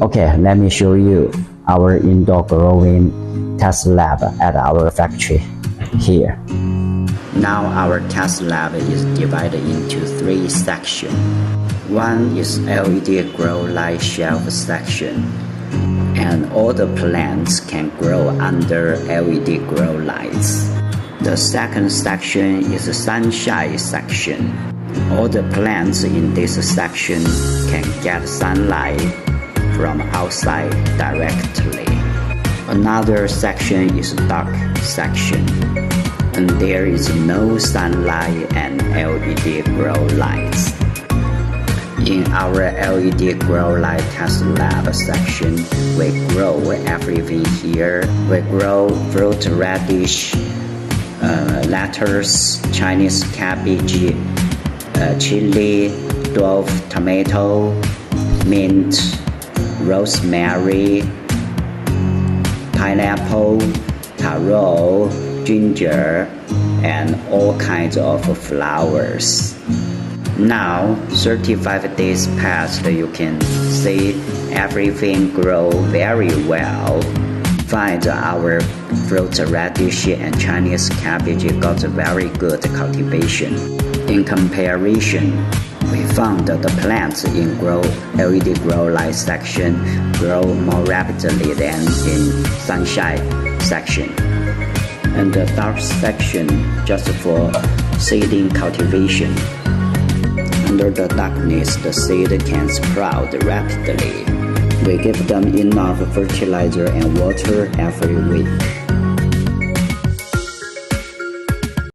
Okay, let me show you our indoor growing test lab at our factory here. Now our test lab is divided into 3 sections. One is LED grow light shelf section, and all the plants can grow under LED grow lights. The second section is the sunshine section. All the plants in this section can get sunlight from outside directly. Another section is dark section, and there is no sunlight and LED grow lights. In our LED grow light test lab section, we grow everything here. We grow fruit radish, lettuce, Chinese cabbage, chili, dwarf tomato, mint, rosemary, pineapple, taro, ginger, and all kinds of flowers. Now, 35 days passed, you can see everything grow very well. Find our fruit radish and Chinese cabbage got very good cultivation. In comparison, we found that the plants in LED grow light section grow more rapidly than in sunshine section, and the dark section just for seeding cultivation. Under the darkness, the seed can sprout rapidly. We give them enough fertilizer and water every week.